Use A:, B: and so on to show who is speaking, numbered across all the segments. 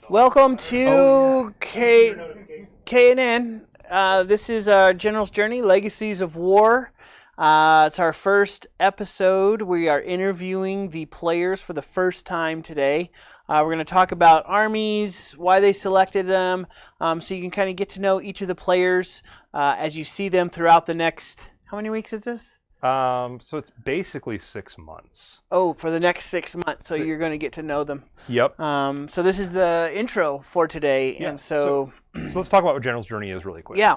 A: Welcome to K&N. This is our General's Journey, Legacies of War. It's our first episode. We are interviewing the players for the first time today. We're going to talk about armies, why they selected them, so you can kind of get to know each of the players as you see them throughout the next, how many weeks is this?
B: So it's basically 6 months.
A: Oh, for the next 6 months, so you're going to get to know them.
B: Yep.
A: So this is the intro for today,
B: Yeah.
A: and so
B: let's talk about what General's Journey is really quick.
A: Yeah.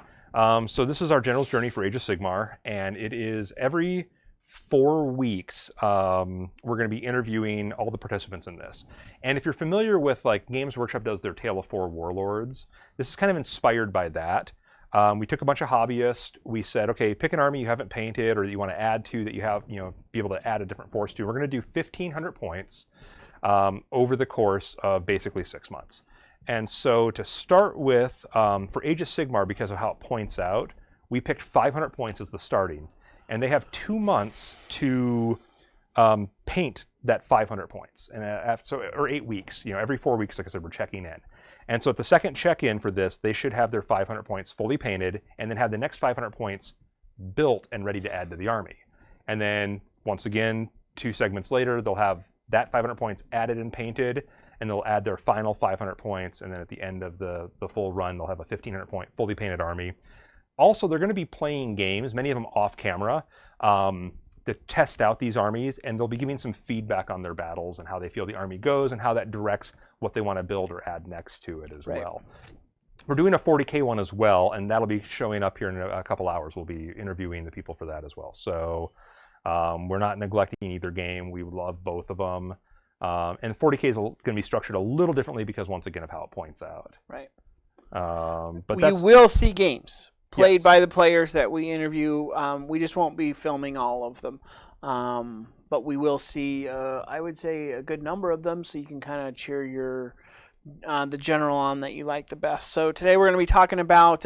B: So this is our General's Journey for Age of Sigmar, and it is every 4 weeks. We're going to be interviewing all the participants in this. And if you're familiar with like Games Workshop does their Tale of Four Warlords, this is kind of inspired by that. We took a bunch of hobbyists. We said, okay, pick an army you haven't painted or that you want to add to that you have, be able to add a different force to. We're going to do 1,500 points over the course of basically 6 months. And so to start with, for Age of Sigmar, because of how it points out, we picked 500 points as the starting. And they have 2 months to paint that 500 points, and or 8 weeks. Every 4 weeks, like I said, we're checking in. And so at the second check-in for this, they should have their 500 points fully painted, and then have the next 500 points built and ready to add to the army. And then once again, 2 segments later, they'll have that 500 points added and painted, and they'll add their final 500 points. And then at the end of the full run, they'll have a 1,500 point fully painted army. Also, they're going to be playing games, many of them off camera, to test out these armies, and they'll be giving some feedback on their battles and how they feel the army goes and how that directs what they want to build or add next to it as well. We're doing a 40K one as well, and that'll be showing up here in a couple hours. We'll be interviewing the people for that as well. So we're not neglecting either game. We love both of them. And 40K is going to be structured a little differently because, once again, of how it points out.
A: Right.
B: But
A: you will see games played
B: Yes.
A: by the players that we interview. We just won't be filming all of them. But we will see, I would say, a good number of them, so you can kind of cheer the general on that you like the best. So today we're going to be talking about,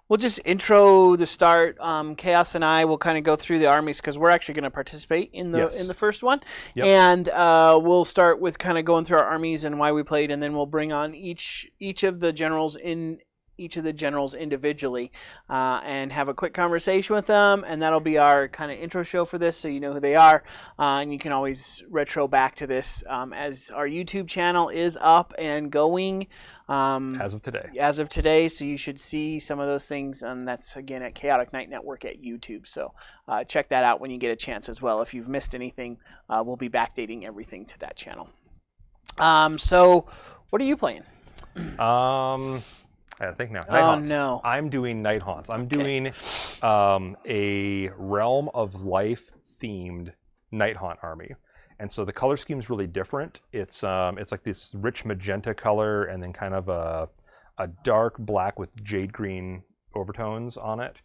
A: we'll just intro the start. Chaos and I will kind of go through the armies because we're actually going to participate in the first one.
B: Yep.
A: And we'll start with kind of going through our armies and why we played, and then we'll bring on each of the generals individually and have a quick conversation with them, and that'll be our kind of intro show for this, so you know who they are, and you can always retro back to this as our YouTube channel is up and going
B: as of today,
A: so you should see some of those things, and that's again at Chaotic Knight Network at YouTube, so check that out when you get a chance as well. If you've missed anything, we'll be backdating everything to that channel. So what are you playing?
B: I think now.
A: No.
B: I'm doing Night Haunts. I'm doing a Realm of Life themed Night Haunt army. And so the color scheme is really different. It's like this rich magenta color and then kind of a dark black with jade green overtones on it.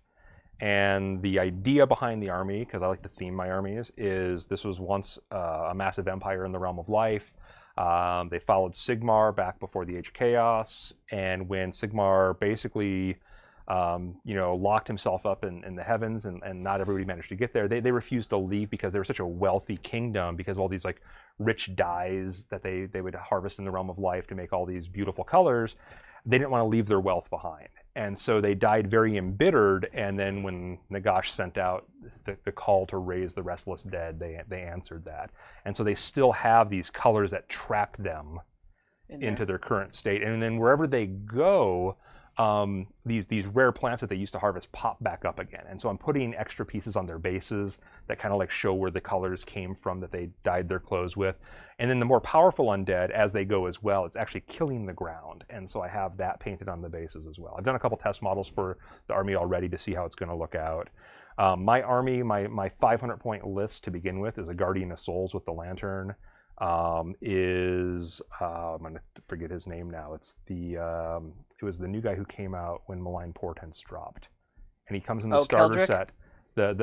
B: And the idea behind the army, because I like to theme my armies, is this was once a massive empire in the Realm of Life. They followed Sigmar back before the Age of Chaos, and when Sigmar basically, locked himself up in the heavens, and not everybody managed to get there, they refused to leave because they were such a wealthy kingdom because of all these like rich dyes that they would harvest in the Realm of Life to make all these beautiful colors. They didn't want to leave their wealth behind. And so they died very embittered, and then when Nagash sent out the call to raise the restless dead, they answered that. And so they still have these colors that trap them into their current state. And then wherever they go, these rare plants that they used to harvest pop back up again. And so I'm putting extra pieces on their bases that kind of like show where the colors came from that they dyed their clothes with. And then the more powerful undead, as they go as well, it's actually killing the ground. And so I have that painted on the bases as well. I've done a couple test models for the army already to see how it's going to look out. My army, my 500 point list to begin with is a Guardian of Souls with the Lantern. I'm going to forget his name now. It was the new guy who came out when Malign Portents dropped, and he comes in the starter
A: Keldrick?
B: set. The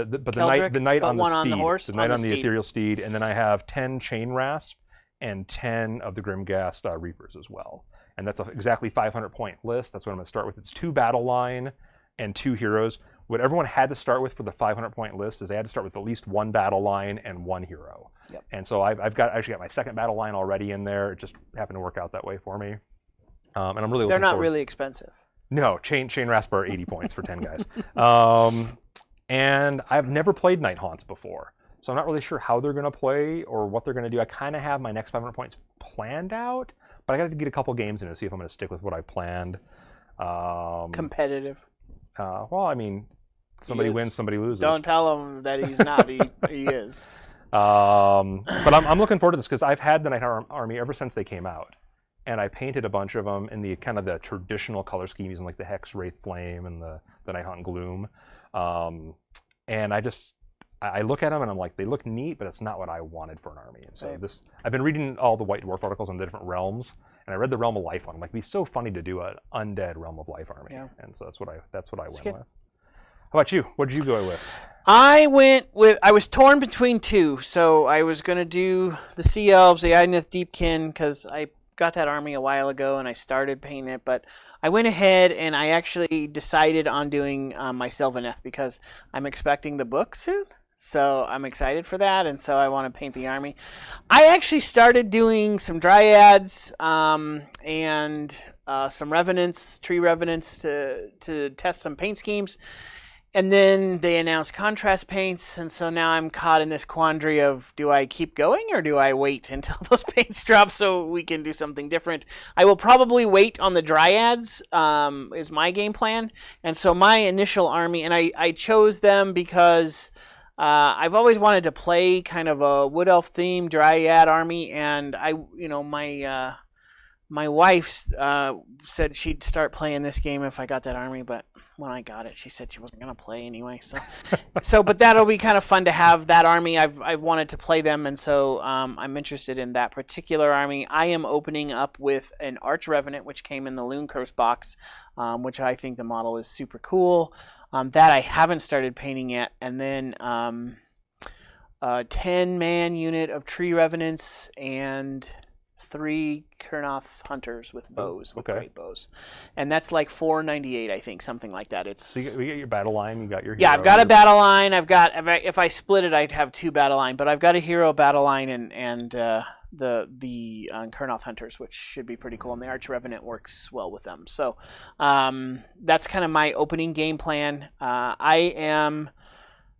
B: knight on the steed,
A: on the horse,
B: the knight on the
A: steed.
B: ethereal steed, and then I have 10 Chain Rasp and 10 of the Grimghast Reapers as well. And that's exactly 500 point list. That's what I'm going to start with. It's 2 battle line and 2 heroes. what everyone had to start with for the 500-point list is they had to start with at least one battle line and one hero.
A: Yep.
B: And so I've actually got my second battle line already in there. It just happened to work out that way for me. And I'm really
A: They're
B: looking
A: not
B: forward.
A: really expensive.
B: No, Chain Raspa are 80 points for 10 guys. And I've never played Night Haunts before. So I'm not really sure how they're going to play or what they're going to do. I kind of have my next 500 points planned out, but I got to get a couple games in to see if I'm going to stick with what I planned.
A: Competitive.
B: Well, I mean, somebody wins, somebody loses.
A: Don't tell him that he's not. He is.
B: But I'm looking forward to this because I've had the Night Army ever since they came out, and I painted a bunch of them in the kind of the traditional color scheme using like the Hex, Wraith, Flame, and the Night Haunt Gloom. And I look at them and I'm like, they look neat, but it's not what I wanted for an army. And so I've been reading all the White Dwarf articles on the different realms, and I read the Realm of Life one. I'm like, it'd be so funny to do an undead Realm of Life army. Yeah. And so that's what I went with. How about you? What did you go with?
A: I was torn between two. So I was going to do the Sea Elves, the Idoneth Deepkin, because I got that army a while ago and I started painting it, but I went ahead and I actually decided on doing my Sylvaneth because I'm expecting the book soon. So I'm excited for that, and so I want to paint the army. I actually started doing some Dryads and some Revenants, Tree Revenants to test some paint schemes. And then they announced contrast paints, and so now I'm caught in this quandary of, do I keep going or do I wait until those paints drop so we can do something different? I will probably wait on the Dryads, is my game plan. And so my initial army, and I chose them because I've always wanted to play kind of a Wood Elf themed Dryad army, and my wife said she'd start playing this game if I got that army, but when I got it, she said she wasn't going to play anyway. But that'll be kind of fun to have that army. I've wanted to play them, and so I'm interested in that particular army. I am opening up with an Arch Revenant, which came in the Loon Curse box, which I think the model is super cool. That I haven't started painting yet, and then a 10-man unit of Tree Revenants and 3 Kurnoth Hunters with bows, with great bows. And that's like $4.98, I think, something like that.
B: So we get your battle line, you got your hero.
A: Yeah, I've got a battle line. If I split it, I'd have 2 battle line, but I've got a hero battle line and the Kurnoth Hunters, which should be pretty cool, and the Arch Revenant works well with them. So that's kind of my opening game plan. I am...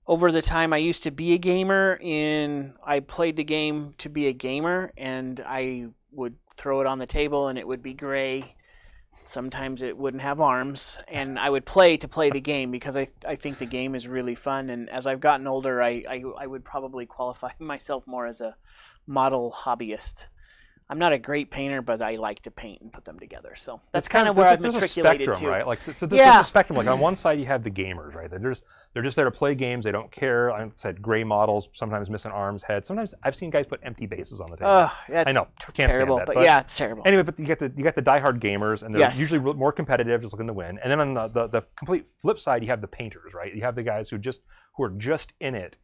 A: Over the time I used to be a gamer, I played the game to be a gamer, and I would throw it on the table and it would be gray. Sometimes it wouldn't have arms, and I would play to play the game because I think the game is really fun. And as I've gotten older, I would probably qualify myself more as a model hobbyist. I'm not a great painter, but I like to paint and put them together. So that's kind of where I've matriculated to.
B: Right? Like, so there's a spectrum. Like on one side, you have the gamers, right? They're just there to play games. They don't care. I said gray models, sometimes missing arms, heads. Sometimes I've seen guys put empty bases on the table.
A: That's
B: I know, can't
A: terrible.
B: stand that,
A: but yeah, it's terrible.
B: Anyway, but you got the diehard gamers, and they're usually more competitive, just looking to win. And then on the complete flip side, you have the painters, right? You have the guys who are just in it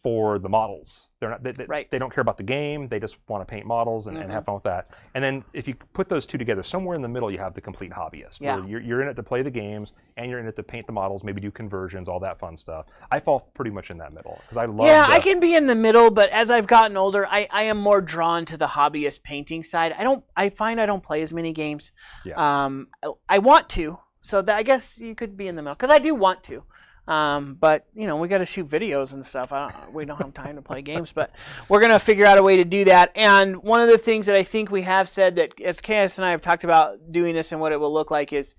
B: for the models. They're not. They don't care about the game. They just want to paint models and have fun with that. And then if you put those two together, somewhere in the middle, you have the complete hobbyist. Yeah. Where you're in it to play the games, and you're in it to paint the models, maybe do conversions, all that fun stuff. I fall pretty much in that middle because I love.
A: Yeah, I can be in the middle, but as I've gotten older, I am more drawn to the hobbyist painting side. I find I don't play as many games. Yeah. I want to, so I guess you could be in the middle because I do want to. But we got to shoot videos and stuff. We don't have time to play games, but we're going to figure out a way to do that. And one of the things that I think we have said that as Chaos and I have talked about doing this and what it will look like is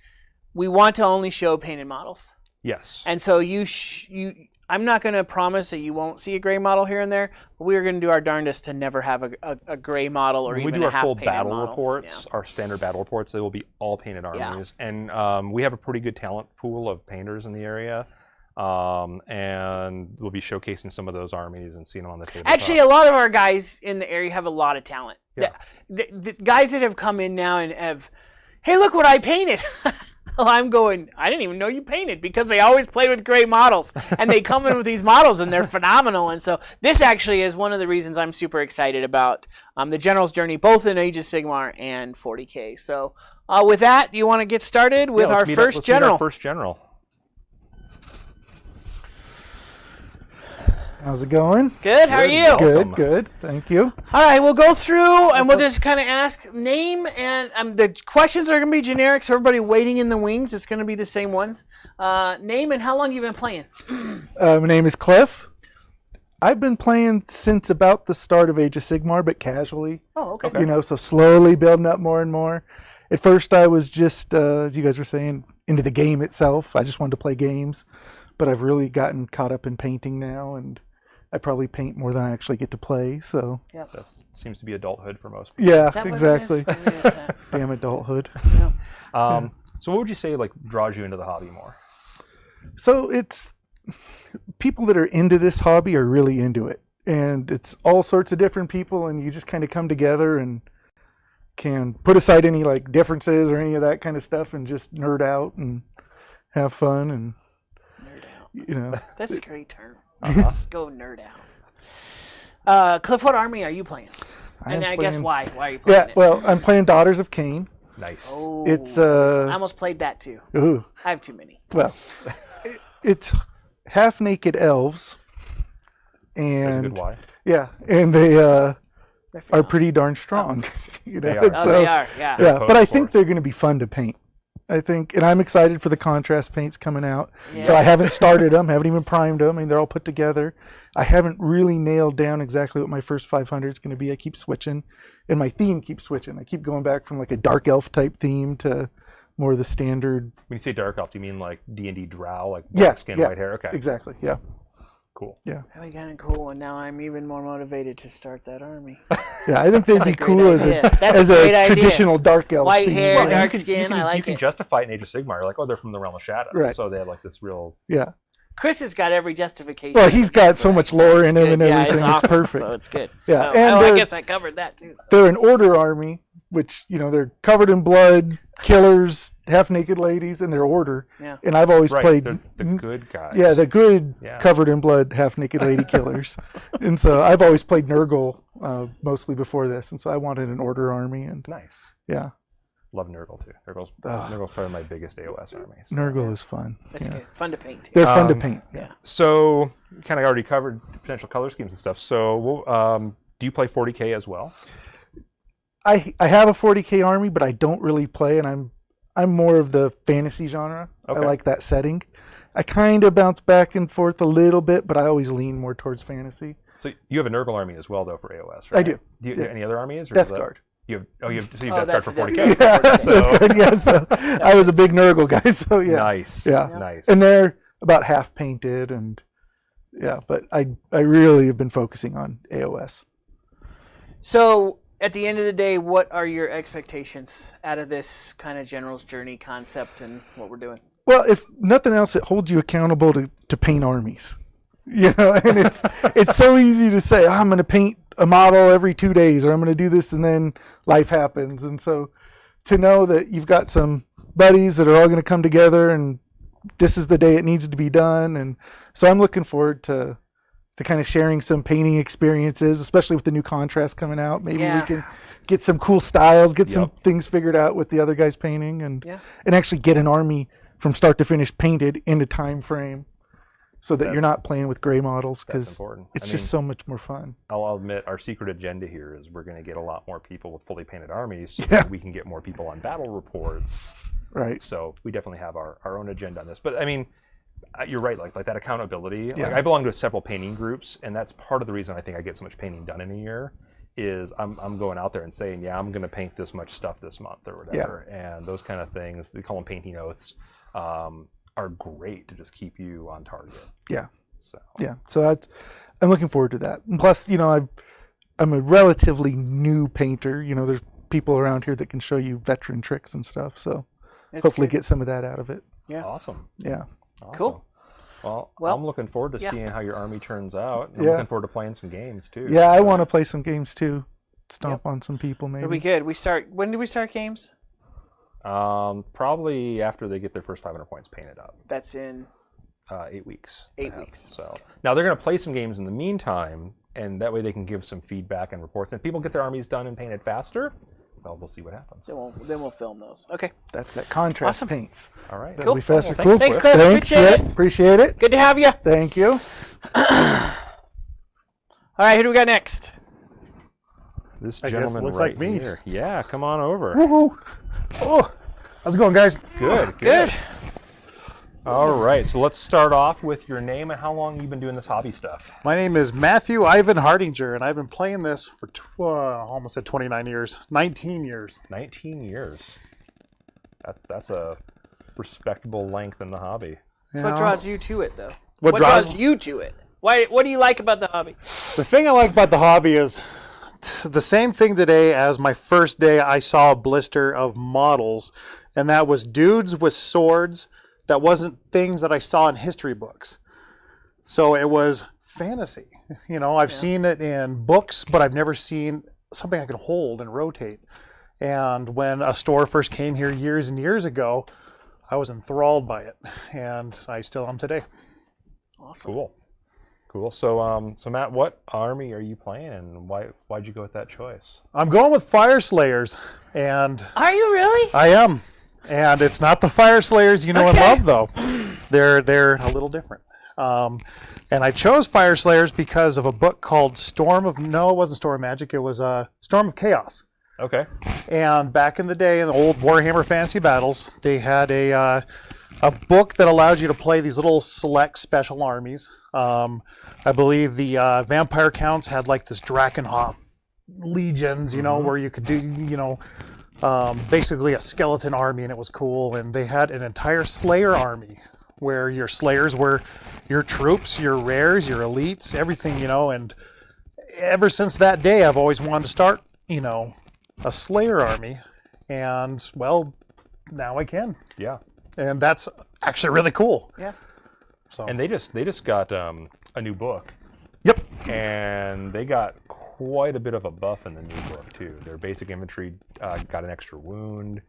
A: we want to only show painted models.
B: Yes.
A: And so I'm not going to promise that you won't see a gray model here and there, but we are going to do our darndest to never have a gray model or even a half painted model.
B: We do our full battle reports, our standard battle reports. They will be all painted armies. Yeah. And we have a pretty good talent pool of painters in the area. And we'll be showcasing some of those armies and seeing them on the table.
A: Actually, a lot of our guys in the area have a lot of talent. Yeah. The guys that have come in now and have, hey, look what I painted. Well, I'm going, I didn't even know you painted because they always play with gray models. And they come in with these models and they're phenomenal. And so this actually is one of the reasons I'm super excited about the General's Journey, both in Age of Sigmar and 40K. So with that, you want to get started with our first general?
B: Meet our first general.
C: How's it going?
A: Good. How are you?
B: Welcome.
C: Good. Thank you.
A: All right, we'll go through and we'll just kind of ask name, and the questions are going to be generic, so everybody waiting in the wings, it's going to be the same ones. Name and how long you've been playing.
C: My name is Cliff. I've been playing since about the start of Age of Sigmar, but casually.
A: Oh, okay.
C: You know, so slowly building up more and more. At first, I was just, as you guys were saying, into the game itself. I just wanted to play games, but I've really gotten caught up in painting now, and I probably paint more than I actually get to play. So
A: Yep.
B: That seems to be adulthood for most people.
C: yeah,
A: Is that what it
C: exactly.
A: is? Maybe it's that.
C: Damn adulthood.
B: So what would you say like draws you into the hobby more?
C: So it's people that are into this hobby are really into it, and it's all sorts of different people, and you just kind of come together and can put aside any like differences or any of that kind of stuff and just nerd out and have fun, and
A: Nerd out.
C: you know.
A: That's a great term. Just go nerd out. Cliff, what army are you playing? And
C: am
A: I guess
C: playing-
A: why? Why are you playing
C: Yeah,
A: it?
C: well, I'm playing Daughters of Cain.
B: Nice.
A: Oh,
C: It's
A: I almost played that too.
C: ooh,
A: I have too many.
C: well, it's half naked elves,
B: There's a
C: and
B: good why.
C: yeah, and they
A: They're
C: are
A: phenomenal.
C: pretty darn strong. You know,
B: They are.
A: Oh,
C: so-
A: they are. Yeah.
C: Yeah,
B: Opposed
C: but I
B: for
C: think
B: it.
C: they're going to be fun to paint. I think, and I'm excited for the contrast paints coming out. So
A: Yeah.
C: I haven't started them, haven't even primed them. I mean, they're all put together. I haven't really nailed down exactly what my first 500 is going to be. I keep switching, and my theme keeps switching. I keep going back from like a dark elf type theme to more of the standard.
B: When you say dark elf, do you mean like D&D drow, like
C: Yeah,
B: black skin,
C: yeah,
B: white hair? Okay,
C: Exactly. Yeah.
B: cool.
A: Really kind of cool, and now I'm even more motivated to start that army.
C: Yeah, I think they'd
A: That's
C: be
A: a great
C: cool as
A: idea.
C: a
A: That's a
C: as
A: great
C: a
A: idea.
C: traditional dark elf.
A: White
C: theme.
A: hair,
C: Well,
B: and
A: dark
B: you
A: skin, I like
B: you can
A: it.
B: justify it in Age of Sigmar. You're like, oh, they're from the realm of shadow.
C: Right.
B: So they have like this real.
C: Yeah.
A: Chris has got every justification.
C: Well, he's got so much lore in him and
A: Yeah,
C: everything. It's
A: awesome,
C: perfect.
A: So it's good.
C: Yeah,
A: So,
C: and
A: I
C: they're-
A: guess I covered that too. So.
C: They're an order army, which, you know, they're covered in blood, killers, half naked ladies, and they're order.
A: Yeah.
C: And I've always
B: Right,
C: played
B: they're the good guys.
C: yeah, the good
B: Yeah.
C: covered in blood, half naked lady killers. And so I've always played Nurgle mostly before this, and so I wanted an order army, and
B: Nice.
C: yeah,
B: Love Nurgle too. Nurgle's probably my biggest AOS army. So.
C: Nurgle is fun.
A: It's
C: Yeah.
A: good. Fun to paint. Too.
C: They're fun to
B: Um,
C: paint.
A: Yeah.
B: So you kind of already covered potential color schemes and stuff. So do you play 40K as well?
C: I have a 40K army, but I don't really play, and I'm more of the fantasy genre.
B: Okay.
C: I like that setting. I kind of bounce back and forth a little bit, but I always lean more towards fantasy.
B: So you have a Nurgle army as well, though, for AOS, right?
C: I do.
B: Do you
C: Yeah.
B: any other armies? Or
C: Death
B: is that-
C: Guard.
B: You have so you have
A: Oh,
B: Death Guard
A: that's
B: for
A: the
B: 40K.
A: Death Guard.
C: Yeah, Death Guard, yeah. So I was a big Nurgle guy, so yeah.
B: Nice.
C: Yeah.
B: Nice.
C: And they're about half painted, and yeah, but I really have been focusing on AOS.
A: So at the end of the day, what are your expectations out of this kind of general's journey concept and what we're doing?
C: Well, if nothing else, it holds you accountable to paint armies. You know, and it's so easy to say, I'm going to paint a model every 2 days, or I'm going to do this, and then life happens. And so to know that you've got some buddies that are all going to come together, and this is the day it needs to be done. And so I'm looking forward to kind of sharing some painting experiences, especially with the new contrast coming out. Maybe
A: Yeah.
C: we can get some cool styles, get some
B: Yep.
C: things figured out with the other guys painting, and
A: Yeah.
C: actually get an army from start to finish painted in a time frame, so that you're not playing with gray models,
B: That's
C: because
B: important.
C: it's
B: I
C: just
B: mean,
C: so much more fun.
B: I'll admit our secret agenda here is we're going to get a lot more people with fully painted armies so
C: Yeah.
B: that we can get more people on battle reports.
C: Right.
B: So we definitely have our own agenda on this. But I mean, you're right, like that accountability. Like,
C: Yeah.
B: I belong to several painting groups, and that's part of the reason I think I get so much painting done in a year is I'm going out there and saying, yeah, I'm going to paint this much stuff this month or whatever. And those kind of things, they call them painting oaths, are great to just keep you on target.
C: Yeah.
B: So
C: Yeah. So I'm looking forward to that. And plus, you know, I'm a relatively new painter. You know, there's people around here that can show you veteran tricks and stuff. So
A: That's
C: hopefully
A: good.
C: get some of that out of it.
A: Yeah.
B: awesome.
C: Yeah.
B: Awesome.
A: Cool.
B: Well,
A: Well,
B: I'm looking forward to
A: yeah.
B: seeing how your army turns out. I'm
C: Yeah.
B: looking forward to playing some games too.
C: Yeah. I
B: So,
C: want to play some games too. Stomp on some people maybe.
A: It'll be good. When do we start games?
B: probably after they get their first 500 points painted up.
A: That's in
B: 8 weeks.
A: 8
B: I have.
A: weeks.
B: So now they're going to play some games in the meantime, and that way they can give some feedback and reports. And if people get their armies done and painted faster, well, we'll see what happens.
A: Then we'll film those. Okay.
C: That's that contrast
A: Awesome.
C: paints.
B: All right.
C: That'll
A: Cool.
C: be faster.
B: Well,
C: Cool.
A: Thanks, Cliff.
C: Thanks.
A: Appreciate
C: Yeah,
A: it.
C: appreciate it.
A: Good to have you.
C: Thank you.
A: All right, who do we got next?
B: This
D: I guess it
B: gentleman
D: looks
B: right
D: like me.
B: here. Yeah, come on over.
D: Woohoo! Oh, how's it going, guys?
B: Good,
A: Good.
B: All right, so let's start off with your name and how long you've been doing this hobby stuff.
D: My name is Matthew Ivan Hardinger, and I've been playing this for almost at 29 years, 19 years.
B: 19 years. That's a respectable length in the hobby.
A: What draws you to it, though?
D: What
A: draws you to it? Why? What do you like about the hobby?
D: The thing I like about the hobby is the same thing today as my first day I saw a blister of models, and that was dudes with swords that wasn't things that I saw in history books. So it was fantasy. You know, I've seen it in books, but I've never seen something I could hold and rotate. And when a store first came here years and years ago, I was enthralled by it, and I still am today.
A: Awesome.
B: Cool. So, Matt, what army are you playing, and why'd you go with that choice?
D: I'm going with Fire Slayers, and
A: Are you really?
D: I am. And it's not the Fire Slayers you know and love, though. They're a little different. And I chose Fire Slayers because of a book called No, it wasn't Storm of Magic. It was Storm of Chaos.
B: Okay.
D: And back in the day, in the old Warhammer Fantasy Battles, they had a book that allows you to play these little select special armies. I believe the Vampire Counts had like this Drakenhof legions, you know, where you could do, you know, basically a skeleton army, and it was cool. And they had an entire Slayer army where your Slayers were your troops, your rares, your elites, everything, you know. And ever since that day, I've always wanted to start, you know, a Slayer army. And, well, now I can.
B: Yeah.
D: And that's actually really cool.
A: Yeah.
D: So.
B: And they just got a new book.
D: Yep.
B: And they got quite a bit of a buff in the new book too. Their basic infantry got an extra wound.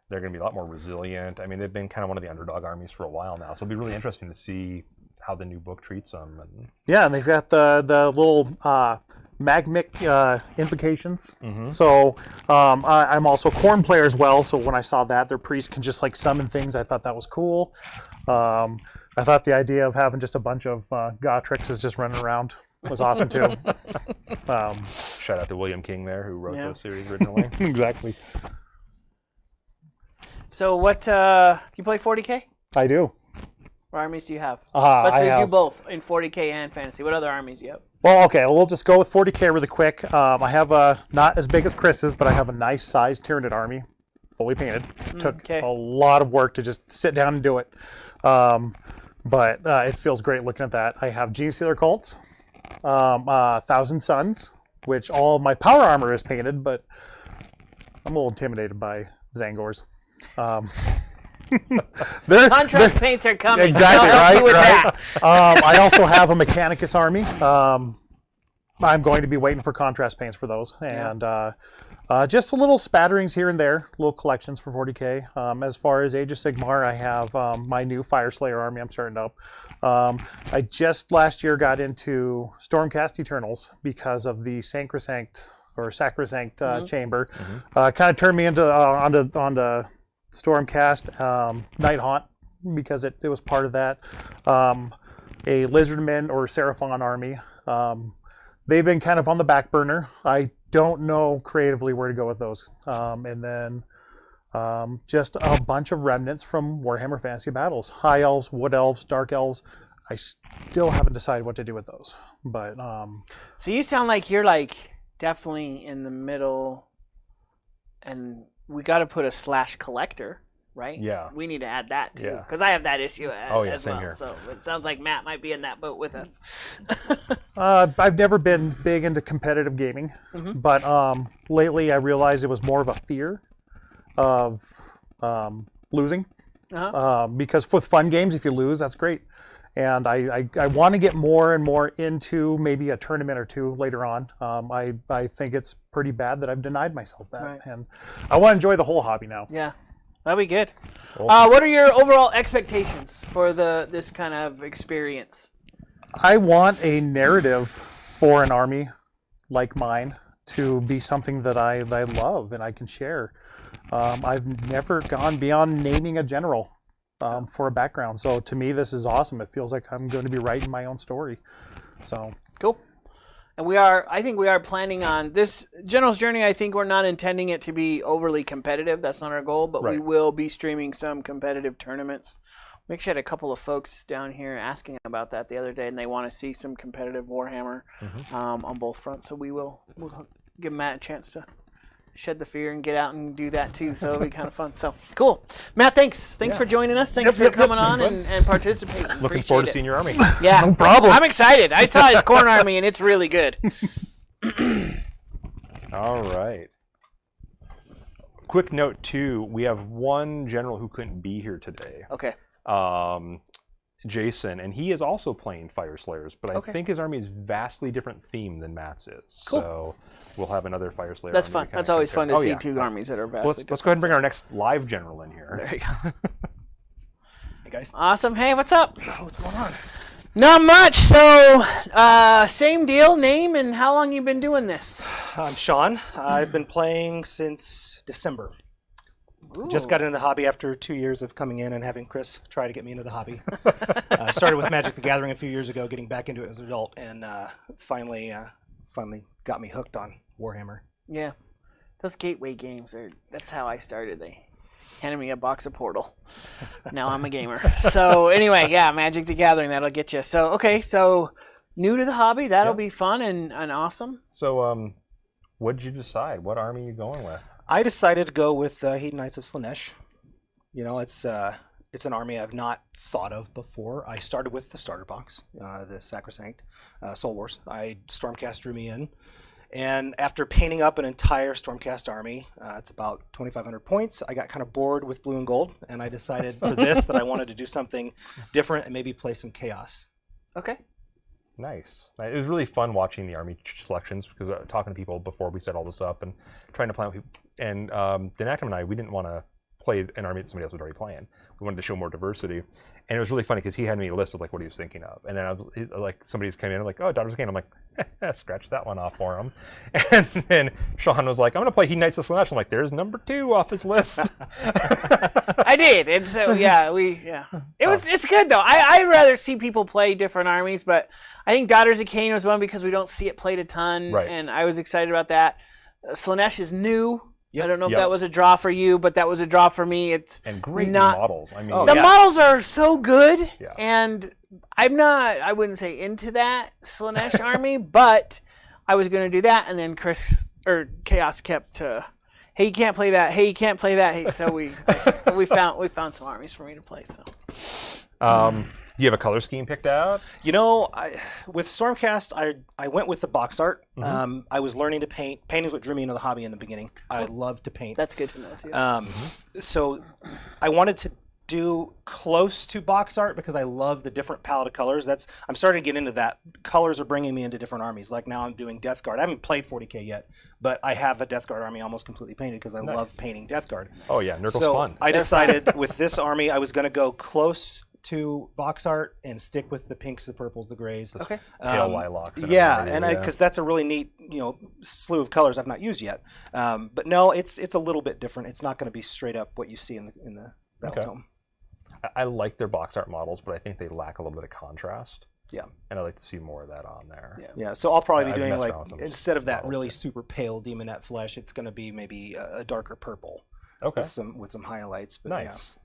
B: They're going to be a lot more resilient. I mean, they've been kind of one of the underdog armies for a while now, so it'll be really interesting to see how the new book treats them. And
D: Yeah, and they've got the little magmic invocations. So I'm also Khorne player as well. So when I saw that, their priest can just like summon things. I thought that was cool. I thought the idea of having just a bunch of Gotrixes just running around was awesome too.
B: shout out to William King there, who wrote those series originally.
D: Exactly.
A: So what? You play 40K?
D: I do.
A: What armies do you have?
D: I
A: do
D: have-
A: both in 40K and fantasy. What other armies do you have?
D: Well, okay, we'll just go with 40K really quick. I have not as big as Chris's, but I have a nice sized Tyranid army, fully painted. Took a lot of work to just sit down and do it. But it feels great looking at that. I have Gene Stealer Cults, Thousand Suns, which all of my power armor is painted, but I'm a little intimidated by Zangors.
A: Contrast paints are coming.
D: Exactly,
A: I'll help you
D: right?
A: with that.
D: I also have a Mechanicus army. I'm going to be waiting for contrast paints for those. And just a little spatterings here and there, little collections for 40K. As far as Age of Sigmar, I have my new Fire Slayer army I'm starting up. I just last year got into Stormcast Eternals because of the Sacrosanct chamber. Kind of turned me into onto Stormcast, Night Haunt, because it was part of that. A Lizardmen or Seraphon army. They've been kind of on the back burner. I don't know creatively where to go with those. And then just a bunch of remnants from Warhammer Fantasy Battles. High Elves, Wood Elves, Dark Elves. I still haven't decided what to do with those. But
A: So you sound like you're like definitely in the middle, and we got to put a / collector, right?
B: Yeah.
A: We need to add that too,
B: Yeah.
A: because I have that issue as
B: same
A: well.
B: here.
A: So it sounds like Matt might be in that boat with us.
D: I've never been big into competitive gaming, but lately I realized it was more of a fear of losing. Because with fun games, if you lose, that's great. And I want to get more and more into maybe a tournament or two later on. I think it's pretty bad that I've denied myself that.
A: Right.
D: And I want to enjoy the whole hobby now.
A: Yeah, that'd be good.
B: Awesome.
A: What are your overall expectations for this kind of experience?
D: I want a narrative for an army like mine to be something that I love and I can share. I've never gone beyond naming a general for a background. So to me, this is awesome. It feels like I'm going to be writing my own story. So
A: Cool. And I think we are planning on this General's Journey. I think we're not intending it to be overly competitive. That's not our goal, but we
B: Right.
A: will be streaming some competitive tournaments. We actually had a couple of folks down here asking about that the other day, and they want to see some competitive Warhammer on both fronts. So we'll give Matt a chance to shed the fear and get out and do that too. So it'll be kind of fun. So cool. Matt, thanks for joining us. Thanks for coming on and participating.
B: Looking
A: Appreciate
B: forward to
A: it.
B: seeing your army.
A: Yeah,
C: No problem.
A: I'm excited. I saw his corn army, and it's really good.
B: All right. Quick note too, we have one general who couldn't be here today.
A: Okay.
B: Jason, and he is also playing Fire Slayers, but I
A: Okay.
B: think his army is vastly different theme than Matt's is.
A: Cool.
B: So we'll have another Fire Slayer.
A: That's
B: army
A: fun.
B: to kinda
A: That's always fun
B: compare.
A: to see
B: yeah.
A: two armies that are vastly
B: Let's go ahead and bring our next live general in here.
A: There you go.
E: Hey guys,
A: Awesome. Hey, what's up?
E: what's going on?
A: Not much. So, same deal, name, and how long you been doing this?
E: I'm Shawn. I've been playing since December. Just
A: Ooh.
E: got into the hobby after 2 years of coming in and having Chris try to get me into the hobby. I started with Magic the Gathering a few years ago, getting back into it as an adult, and finally got me hooked on Warhammer.
A: Yeah, those gateway games that's how I started. They handed me a box of Portal. Now I'm a gamer. So anyway, yeah, Magic the Gathering, that'll get you. So okay, so new to the hobby, that'll be fun and awesome.
B: So, what did you decide? What army are you going with?
E: I decided to go with Hedon Knights of Slaanesh. You know, it's an army I've not thought of before. I started with the starter box, the Sacrosanct Soul Wars. Stormcast drew me in. And after painting up an entire Stormcast army, it's about 2,500 points, I got kind of bored with blue and gold, and I decided for this that I wanted to do something different and maybe play some Chaos.
A: Okay.
B: Nice. It was really fun watching the army selections because talking to people before we set all this up and trying to plan with people. And Denactum and I, we didn't want to play an army that somebody else was already playing. We wanted to show more diversity. And it was really funny because he had me a list of like what he was thinking of. And then I was like, somebody's coming in, I'm like, oh, Daughters of Cain. I'm like, scratch that one off for him. And then Shawn was like, I'm going to play Hedon Knights of Slaanesh. I'm like, there's number 2 off his list.
A: I did, and so it's good though. I'd rather see people play different armies, but I think Daughters of Cain was one because we don't see it played a ton,
B: Right.
A: and I was excited about that. Slaanesh is new.
E: Yep.
A: I don't know if
B: Yep.
A: that was a draw for you, but that was a draw for me. It's
B: And great new
A: not
B: models. I mean,
E: Oh,
A: the
E: yeah.
A: models are so good,
B: Yeah.
A: and I wouldn't say into that Slaanesh army, but I was going to do that, and then Chaos kept, hey, you can't play that. Hey, you can't play that. Hey, so we found some armies for me to play. So
B: do you have a color scheme picked out?
E: You know, with Stormcast, I went with the box art. I was learning to paint. Painting is what drew me into the hobby in the beginning. I love to paint.
A: that's good to know too.
E: So I wanted to do close to box art because I love the different palette of colors. I'm starting to get into that. Colors are bringing me into different armies. Like now I'm doing Death Guard. I haven't played 40K yet, but I have a Death Guard army almost completely painted because I love painting Death Guard.
B: Oh, yeah. Nurgle's
E: So
B: fun.
E: I decided with this army I was going to go close to box art and stick with the pinks, the purples, the grays.
A: Okay.
B: Pale lilacs.
E: Yeah,
B: everything,
E: and because that's a really neat, slew of colors I've not used yet. But no, it's a little bit different. It's not going to be straight up what you see in the Battle Tome.
B: I like their box art models, but I think they lack a little bit of contrast.
E: Yeah.
B: And I'd like to see more of that on there.
E: Yeah, so I'll probably be
B: I've
E: doing
B: messed
E: like
B: around with some
E: instead of that
B: models,
E: really
B: yeah.
E: super pale demonette flesh, it's going to be maybe a darker purple
B: Okay.
E: with some highlights. But
B: Nice.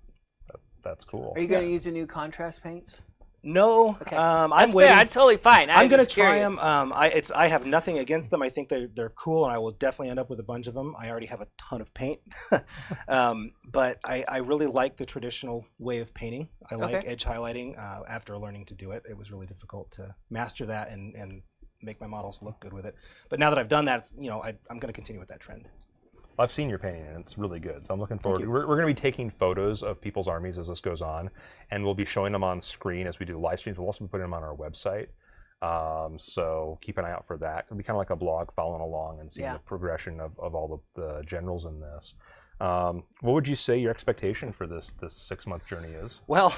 B: That's cool.
A: Are you going to use the new contrast paints?
E: No,
A: Okay.
E: I'm
A: That's
E: waiting.
A: fair. That's totally fine.
E: I'm going to
A: just
E: try
A: curious.
E: them. I have nothing against them. I think they're cool, and I will definitely end up with a bunch of them. I already have a ton of paint, but I really like the traditional way of painting. I like
A: Okay.
E: edge highlighting. After learning to do it, it was really difficult to master that and make my models look good with it. But now that I've done that, I'm going to continue with that trend.
B: I've seen your painting and it's really good. So I'm looking forward. We're going to be taking photos of people's armies as this goes on, and we'll be showing them on screen as we do live streams. We'll also be putting them on our website. So keep an eye out for that. It'll be kind of like a blog following along and seeing
A: Yeah.
B: the progression of all the generals in this. What would you say your expectation for this 6-month journey is?
E: Well,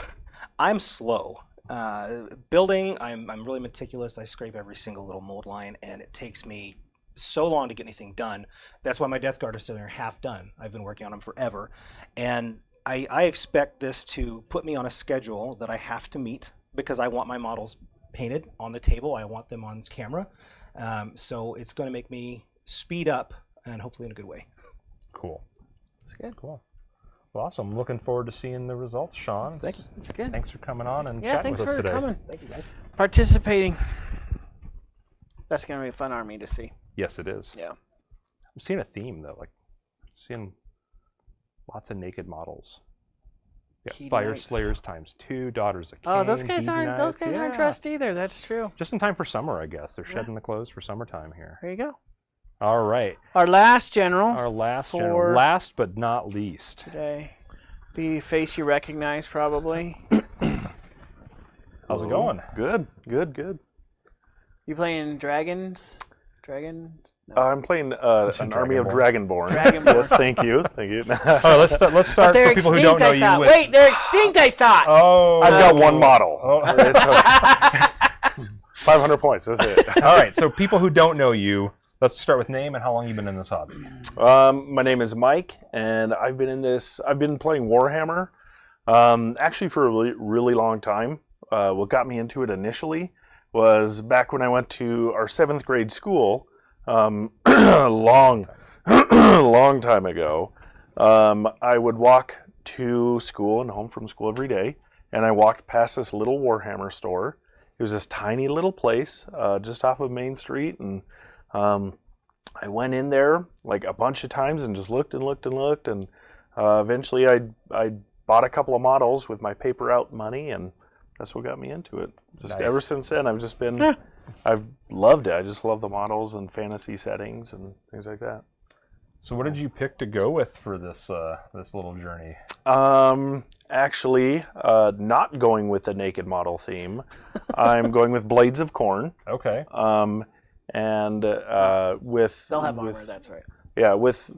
E: I'm slow. Building, I'm really meticulous. I scrape every single little mold line, and it takes me so long to get anything done. That's why my Death Guard is sitting there half done. I've been working on them forever. And I expect this to put me on a schedule that I have to meet because I want my models painted on the table. I want them on camera. So it's going to make me speed up, and hopefully in a good way.
B: Cool.
A: It's good.
B: Cool. Well, awesome. Looking forward to seeing the results, Shawn.
A: Thank you. It's good.
B: Thanks for coming on and
A: Yeah,
B: chatting
A: thanks
B: with us
A: for
B: today.
A: coming.
E: Thank you, guys.
A: Participating. That's going to be a fun army to see.
B: Yes, it is.
A: Yeah.
B: I'm seeing a theme though, like seeing lots of naked models. Yeah,
A: Heat
B: Fire
A: Knights.
B: Slayers ×2, Daughters of Cain.
A: Oh, those guys
B: Heat
A: aren't
B: Knights,
A: dressed either. That's true.
B: Just in time for summer, I guess. They're shedding the clothes for summertime here.
A: There you go.
B: All right.
A: Our last general.
B: Our last
A: for
B: general. Last but not least.
A: today. Be a face you recognize probably.
B: How's it going?
F: Good, good, good.
A: You playing dragons? Dragons? No.
F: I'm playing an army of Dragonborn.
A: Dragonborn.
F: Yes, thank you, thank you.
B: Oh, let's start
A: They're
B: for people who
A: extinct,
B: don't know
A: I
B: you.
A: thought.
B: with-
A: Wait, they're extinct, I thought.
B: Oh.
F: I've got one model.
B: Oh.
F: It's 500 points. That's it.
B: All right. So people who don't know you, let's start with name and how long you've been in this hobby.
F: My name is Mike, and I've been playing Warhammer, actually for a really, really long time. What got me into it initially was back when I went to our 7th grade school, long time ago. I would walk to school and home from school every day, and I walked past this little Warhammer store. It was this tiny little place just off of Main Street, and I went in there like a bunch of times and just looked and looked and looked, and eventually I bought a couple of models with my paper out money, and that's what got me into it. Just
B: Nice.
F: ever since then, I've just been, I've loved it. I just love the models and fantasy settings and things like that.
B: So what did you pick to go with for this this little journey?
F: Actually, not going with the naked model theme. I'm going with Blades of Corn.
B: Okay.
F: And with
A: They'll have
F: with,
A: armor, that's right.
F: Yeah, with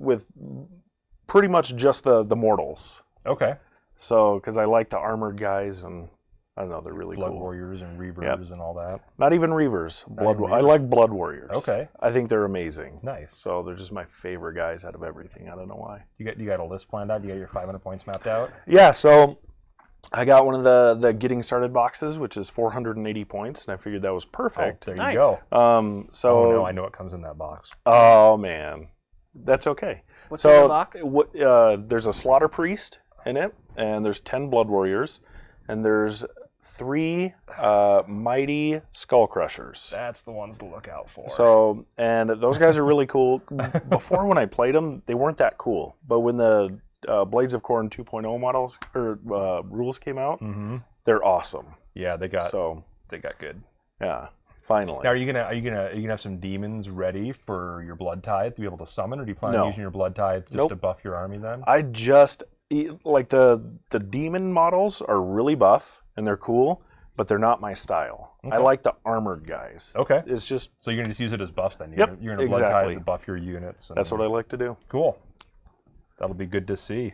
F: pretty much just the mortals.
B: Okay.
F: So, because I like the armored guys, and I don't know, they're really
B: Blood
F: cool.
B: Warriors and Reavers
F: Yep.
B: and all that.
F: Not even Reavers.
B: Not even
F: I
B: Reavers.
F: like Blood Warriors.
B: Okay.
F: I think they're amazing.
B: Nice.
F: So they're just my favorite guys out of everything. I don't know why.
B: You got a list planned out? You got your 500 points mapped out?
F: Yeah, so I got one of the getting started boxes, which is 480 points, and I figured that was perfect.
B: Oh, there
A: Nice.
B: you go.
F: So
B: Oh no, I know what comes in that box.
F: oh man, that's okay.
A: What's
F: So
A: in the box?
F: there's a Slaughter Priest in it, and there's 10 Blood Warriors, and there's 3 Mighty Skull Crushers.
B: That's the ones to look out for.
F: So, and those guys are really cool. Before, when I played them, they weren't that cool. But when the Blades of Corn 2.0 models or rules came out, they're awesome.
B: yeah, they got
F: So,
B: good.
F: yeah, finally.
B: Now, are you gonna have some demons ready for your blood tithe to be able to summon, or do you plan
F: No.
B: on using your blood tithe just
F: Nope.
B: to buff your army then?
F: I just like the demon models are really buff and they're cool, but they're not my style. I
B: Okay.
F: like the armored guys.
B: Okay.
F: It's just
B: So you're gonna just use it as buffs then?
F: Yep,
B: You're gonna blood
F: exactly.
B: tithe to buff your units. And
F: that's what I like to do.
B: Cool. That'll be good to see.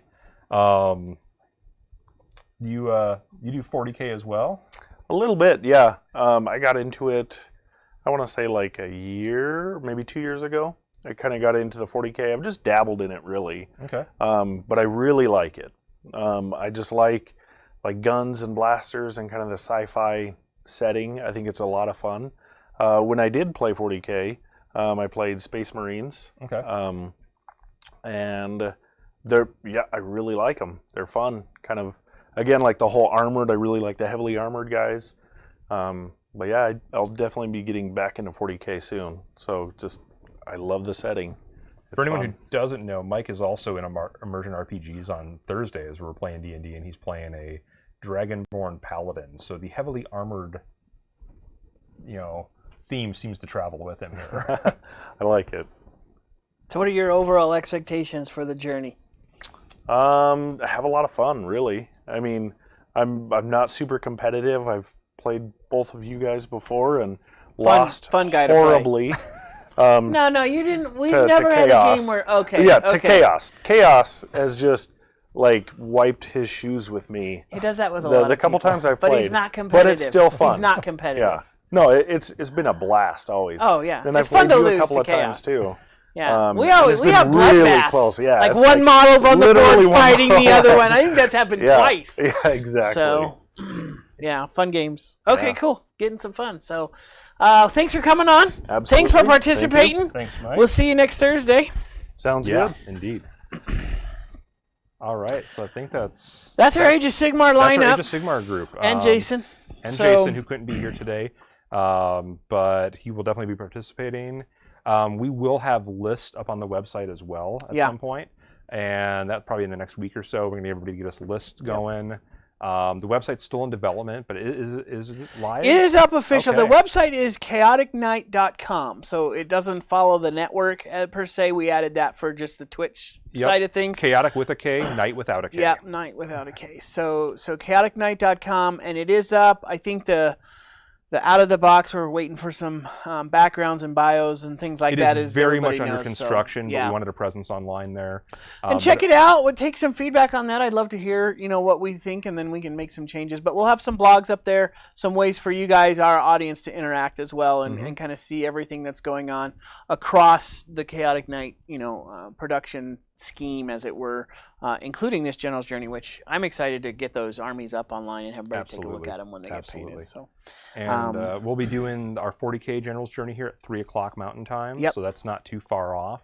B: You do 40K as well?
F: A little bit, yeah. I got into it, I want to say like a year, maybe 2 years ago. I kind of got into the 40K. I've just dabbled in it, really.
B: Okay.
F: But I really like it. I just like guns and blasters and kind of the sci-fi setting. I think it's a lot of fun. When I did play 40K, I played Space Marines.
B: Okay.
F: And I really like them. They're fun. Kind of, again, like the whole armored. I really like the heavily armored guys. But yeah, I'll definitely be getting back into 40K soon. So I love the setting.
B: For anyone
F: fun.
B: who doesn't know, Mike is also in Immersion RPGs on Thursdays. We're playing D&D, and he's playing a Dragonborn Paladin. So the heavily armored, theme seems to travel with him here.
F: I like it.
A: So what are your overall expectations for the journey?
F: I have a lot of fun, really. I mean, I'm not super competitive. I've played both of you guys before and lost
A: fun guy to play.
F: horribly.
A: No, you didn't. We've
F: to
A: never had a
F: chaos.
A: game where okay.
F: Yeah,
A: okay.
F: to chaos. Chaos has just wiped his shoes with me.
A: He does that with a
F: The
A: lot of
F: couple
A: people.
F: times I've
A: but
F: played,
A: he's not
F: but
A: competitive.
F: it's still fun.
A: He's not competitive.
F: Yeah. No, it's been a blast always.
A: Oh, yeah.
F: And
A: It's
F: I've
A: fun
F: played
A: to
F: you a
A: lose
F: couple
A: to
F: of times
A: chaos.
F: too.
A: Yeah,
F: and
A: we
F: it's been
A: have
F: really
A: bloodbaths.
F: close. Yeah,
A: like
F: it's
A: one model's on the
F: literally
A: board
F: one
A: fighting
F: model.
A: the other one. I think that's happened
F: Yeah.
A: twice.
F: Yeah, exactly.
A: So, yeah, fun games. Okay,
F: Yeah.
A: cool. Getting some fun. So, Thanks for coming on.
F: Absolutely.
A: Thanks for
F: Thank you.
A: participating.
B: Thanks, Mike.
A: We'll see you next Thursday.
F: Sounds
B: Yeah,
F: good.
B: indeed. All right, so I think that's
A: Our Age of Sigmar
B: that's our
A: lineup.
B: Age of Sigmar group.
A: And Jason.
B: And
A: So-
B: Jason, who couldn't be here today, but he will definitely be participating. We will have lists up on the website as well at some point, and that's probably in the next week or so. We're going to get everybody to get us lists going. The website's still in development, but is it live?
A: It is up official. The
B: Okay.
A: website is chaoticnight.com, so it doesn't follow the network per se. We added that for just the Twitch
B: Yep.
A: side of things.
B: Chaotic with a K, night without a K.
A: Yeah, night without a K. So chaoticnight.com, and it is up. I think the out of the box, we're waiting for some backgrounds and bios and things like
B: It
A: that.
B: is very much
A: everybody
B: under
A: knows, so,
B: construction, but
A: yeah.
B: we wanted a presence online there.
A: And check it out. We'll take some feedback on that. I'd love to hear, what we think, and then we can make some changes. But we'll have some blogs up there, some ways for you guys, our audience, to interact as well, and kind of see everything that's going on across the Chaotic Night, production scheme, as it were, including this General's Journey, which I'm excited to get those armies up online and have everybody take a look at them when they get painted. So,
B: And we'll be doing our 40K General's Journey here at 3 o'clock Mountain Time,
A: Yep.
B: so that's not too far off.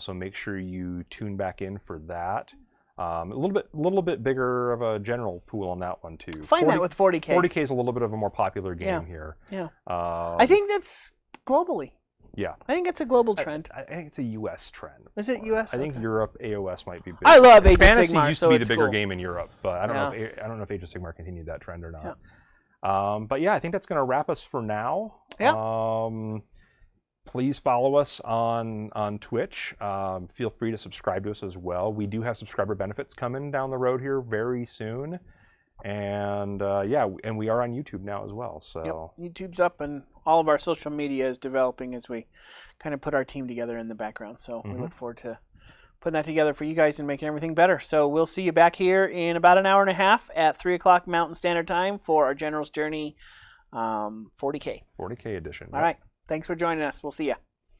B: So make sure you tune back in for that. A little bit bigger of a general pool on that one too.
A: that with 40K.
B: 40K is a little bit of a more popular game
A: Yeah.
B: here.
A: Yeah.
B: Uh,
A: I think that's globally.
B: Yeah.
A: I think it's a global trend.
B: I think it's a U.S. trend.
A: Is it U.S.?
B: I think
A: Okay.
B: Europe AOS might be big.
A: I love Age of
B: Fantasy
A: Sigmar,
B: used
A: so
B: to be the
A: it's
B: bigger
A: cool.
B: game in Europe, but I don't know if Age of Sigmar continued that trend or not. But yeah, I think that's going to wrap us for now.
A: Yeah.
B: Please follow us on Twitch. Feel free to subscribe to us as well. We do have subscriber benefits coming down the road here very soon. And and we are on YouTube now as well. So
A: YouTube's up, and all of our social media is developing as we kind of put our team together in the background. So we look forward to putting that together for you guys and making everything better. So we'll see you back here in about an hour and a half at 3 o'clock Mountain Standard Time for our General's Journey 40K.
B: 40K edition.
A: All right. Thanks for joining us. We'll see you.